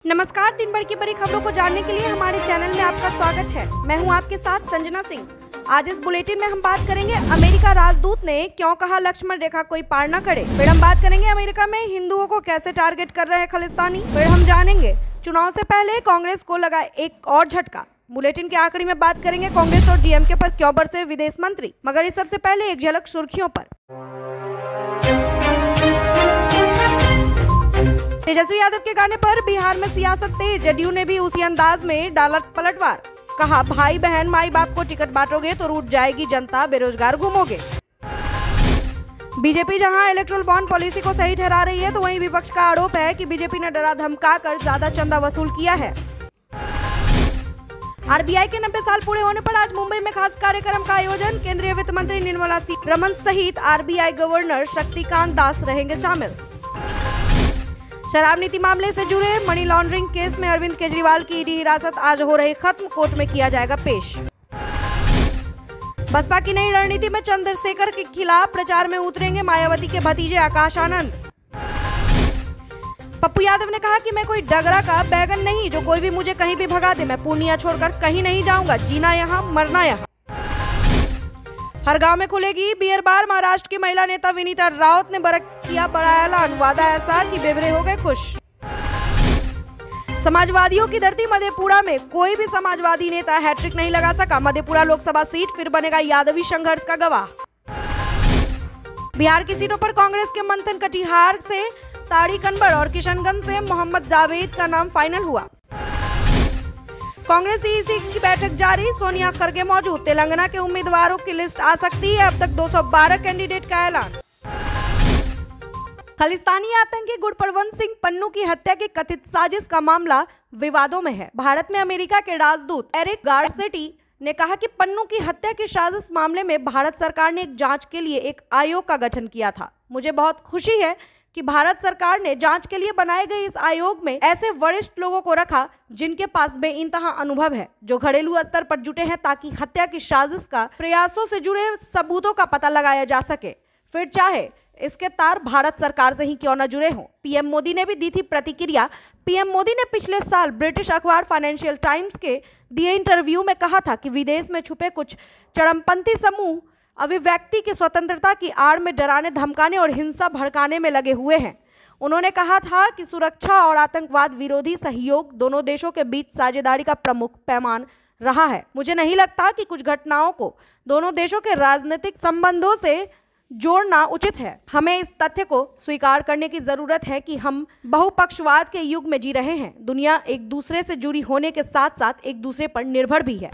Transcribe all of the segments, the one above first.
नमस्कार, दिन भर की बड़ी खबरों को जानने के लिए हमारे चैनल में आपका स्वागत है। मैं हूं आपके साथ संजना सिंह। आज इस बुलेटिन में हम बात करेंगे अमेरिका राजदूत ने क्यों कहा लक्ष्मण रेखा कोई पार न करे। फिर हम बात करेंगे अमेरिका में हिंदुओं को कैसे टारगेट कर रहे हैं खालिस्तानी। फिर हम जानेंगे चुनाव से पहले कांग्रेस को लगा एक और झटका। बुलेटिन के आखिरी में बात करेंगे कांग्रेस और डीएमके पर क्यों बरसे विदेश मंत्री। मगर इस सबसे पहले एक झलक सुर्खियों पर। तेजस्वी यादव के गाने पर बिहार में सियासत तेज। जदयू ने भी उसी अंदाज में डाला पलटवार। कहा भाई बहन माई बाप को टिकट बांटोगे तो रूठ जाएगी जनता, बेरोजगार घूमोगे। बीजेपी जहां इलेक्ट्रल बॉन्ड पॉलिसी को सही ठहरा रही है, तो वहीं विपक्ष का आरोप है कि बीजेपी ने डरा धमका कर ज्यादा चंदा वसूल किया है। आरबीआई के 90 साल पूरे होने पर आज मुंबई में खास कार्यक्रम का आयोजन। केंद्रीय वित्त मंत्री निर्मला सीतारमण सहित आरबीआई गवर्नर शक्तिकांत दास रहेंगे शामिल। शराब नीति मामले से जुड़े मनी लॉन्ड्रिंग केस में अरविंद केजरीवाल की ईडी हिरासत आज हो रही खत्म, कोर्ट में किया जाएगा पेश। बसपा की नई रणनीति में चंद्रशेखर के खिलाफ प्रचार में उतरेंगे मायावती के भतीजे आकाश आनंद। पप्पू यादव ने कहा कि मैं कोई डगरा का बैगन नहीं, जो कोई भी मुझे कहीं भी भगा दे। मैं पूर्णिया छोड़कर कहीं नहीं जाऊंगा, जीना यहाँ मरना यहाँ। हर गांव में खुलेगी बियर बार। महाराष्ट्र की महिला नेता विनीता राउत ने किया बड़ा ऐलान। वादा ऐसा कि बेवरे हो गए खुश। समाजवादियों की धरती मधेपुरा में कोई भी समाजवादी नेता हैट्रिक नहीं लगा सका। मधेपुरा लोकसभा सीट फिर बनेगा यादवी संघर्ष का गवाह। बिहार की सीटों पर कांग्रेस के मंथन। कटिहार से ताड़ी कनबर और किशनगंज से मोहम्मद जावेद का नाम फाइनल हुआ। कांग्रेस ईसी की बैठक जारी। सोनिया खरगे मौजूद। तेलंगाना के उम्मीदवारों की लिस्ट आ सकती है। अब तक 212 कैंडिडेट का ऐलान। खालिस्तानी आतंकी गुरप्रवंत सिंह पन्नू की हत्या की कथित साजिश का मामला विवादों में है। भारत में अमेरिका के राजदूत एरिक गारसेटी ने कहा कि पन्नू की हत्या की साजिश मामले में भारत सरकार ने एक जांच के लिए एक आयोग का गठन किया था। मुझे बहुत खुशी है कि भारत सरकार ने जांच के लिए बनाए गए इस आयोग में ऐसे वरिष्ठ लोगों को रखा जिनके पास बेइंतहा अनुभव है, जो घरेलू स्तर पर जुटे हैं, ताकि हत्या की साजिश का प्रयासों से जुड़े सबूतों का पता लगाया जा सके, फिर चाहे इसके तार भारत सरकार से ही क्यों न जुड़े हों। पीएम मोदी ने भी दी थी प्रतिक्रिया। पीएम मोदी ने पिछले साल ब्रिटिश अखबार फाइनेंशियल टाइम्स के दिए इंटरव्यू में कहा था कि विदेश में छुपे कुछ चरमपंथी समूह अभिव्यक्ति की स्वतंत्रता की आड़ में डराने, धमकाने और हिंसा भड़काने में लगे हुए हैं। उन्होंने कहा था कि सुरक्षा और आतंकवाद विरोधी सहयोग दोनों देशों के बीच साझेदारी का प्रमुख पैमाना रहा है। मुझे नहीं लगता कि कुछ घटनाओं को दोनों देशों के राजनीतिक संबंधों से जोड़ना उचित है। हमें इस तथ्य को स्वीकार करने की जरूरत है कि हम बहुपक्षवाद के युग में जी रहे हैं। दुनिया एक दूसरे से जुड़ी होने के साथ साथ एक दूसरे पर निर्भर भी है।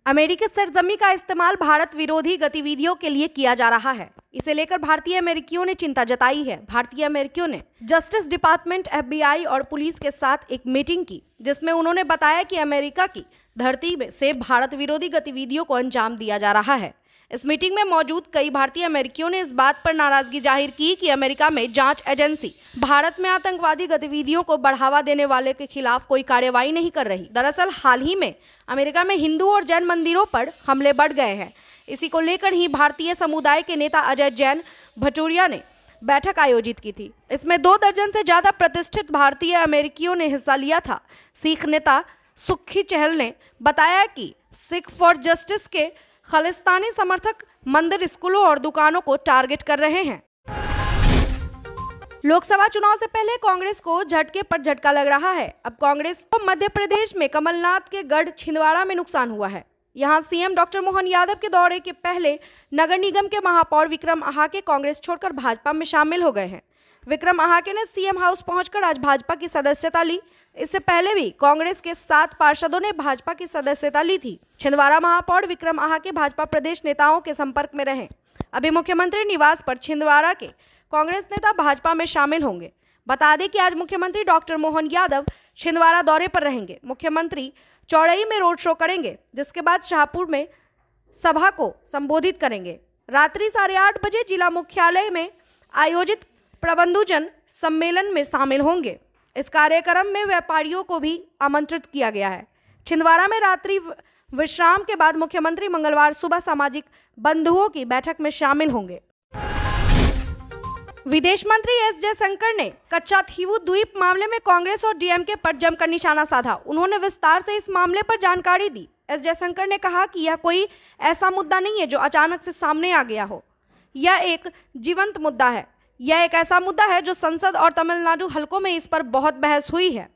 अमेरिकी सरजमी का इस्तेमाल भारत विरोधी गतिविधियों के लिए किया जा रहा है। इसे लेकर भारतीय अमेरिकियों ने चिंता जताई है। भारतीय अमेरिकियों ने जस्टिस डिपार्टमेंट, एफबीआई और पुलिस के साथ एक मीटिंग की, जिसमें उन्होंने बताया कि अमेरिका की धरती में से भारत विरोधी गतिविधियों को अंजाम दिया जा रहा है। इस मीटिंग में मौजूद कई भारतीय अमेरिकियों ने इस बात पर नाराजगी जाहिर की कि अमेरिका में जांच एजेंसी भारत में आतंकवादी गतिविधियों को बढ़ावा देने वाले के खिलाफ कोई कार्रवाई नहीं कर रही। दरअसल हाल ही में अमेरिका में हिंदू और जैन मंदिरों पर हमले बढ़ गए हैं। इसी को लेकर ही भारतीय समुदाय के नेता अजय जैन भटूरिया ने बैठक आयोजित की थी। इसमें 2 दर्जन से ज्यादा प्रतिष्ठित भारतीय अमेरिकियों ने हिस्सा लिया था। सिख नेता सुखी चहल ने बताया कि सिख फॉर जस्टिस के खालिस्तानी समर्थक मंदिर, स्कूलों और दुकानों को टारगेट कर रहे हैं। लोकसभा चुनाव से पहले कांग्रेस को झटके पर झटका लग रहा है। अब कांग्रेस को मध्य प्रदेश में कमलनाथ के गढ़ छिंदवाड़ा में नुकसान हुआ है। यहां सीएम डॉक्टर मोहन यादव के दौरे के पहले नगर निगम के महापौर विक्रम आहाके कांग्रेस छोड़कर भाजपा में शामिल हो गए हैं। विक्रम आहाके ने सीएम हाउस पहुंचकर आज भाजपा की सदस्यता ली। इससे पहले भी कांग्रेस के 7 पार्षदों ने भाजपा की सदस्यता ली थी। छिंदवाड़ा महापौर विक्रम आहाके भाजपा प्रदेश नेताओं के संपर्क में रहे। अभी मुख्यमंत्री निवास पर छिंदवाड़ा के कांग्रेस नेता भाजपा में शामिल होंगे। बता दें कि आज मुख्यमंत्री डॉक्टर मोहन यादव छिंदवाड़ा दौरे पर रहेंगे। मुख्यमंत्री चौड़ई में रोड शो करेंगे, जिसके बाद शाहपुर में सभा को संबोधित करेंगे। रात्रि 8:30 बजे जिला मुख्यालय में आयोजित प्रबंधुजन सम्मेलन में शामिल होंगे। इस कार्यक्रम में व्यापारियों को भी आमंत्रित किया गया है। छिंदवाड़ा में रात्रि विश्राम के बाद मुख्यमंत्री मंगलवार सुबह सामाजिक बंधुओं की बैठक में शामिल होंगे। विदेश मंत्री एस जयशंकर ने कच्चाथीवू द्वीप मामले में कांग्रेस और डीएमके पर जमकर निशाना साधा। उन्होंने विस्तार से इस मामले पर जानकारी दी। एस जयशंकर ने कहा कि यह कोई ऐसा मुद्दा नहीं है जो अचानक से सामने आ गया हो। यह एक जीवंत मुद्दा है। यह एक ऐसा मुद्दा है जो संसद और तमिलनाडु हलकों में इस पर बहुत बहस हुई है।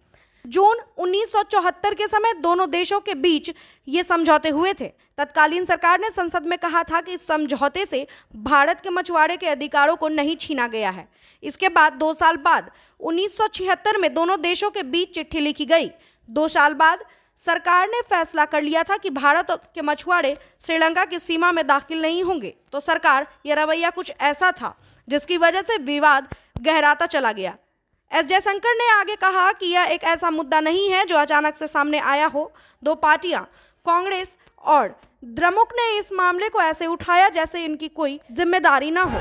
जून 1974 के समय दोनों देशों के बीच ये समझौते हुए थे। तत्कालीन सरकार ने संसद में कहा था कि इस समझौते से भारत के मछुआरे के अधिकारों को नहीं छीना गया है। इसके बाद 2 साल बाद 1976 में दोनों देशों के बीच चिट्ठी लिखी गई। 2 साल बाद सरकार ने फैसला कर लिया था कि भारत के मछुआरे श्रीलंका की सीमा में दाखिल नहीं होंगे। तो सरकार यह रवैया कुछ ऐसा था जिसकी वजह से विवाद गहराता चला गया। एस जयशंकर ने आगे कहा कि यह एक ऐसा मुद्दा नहीं है जो अचानक से सामने आया हो। 2 पार्टियां कांग्रेस और द्रमुक ने इस मामले को ऐसे उठाया जैसे इनकी कोई जिम्मेदारी ना हो।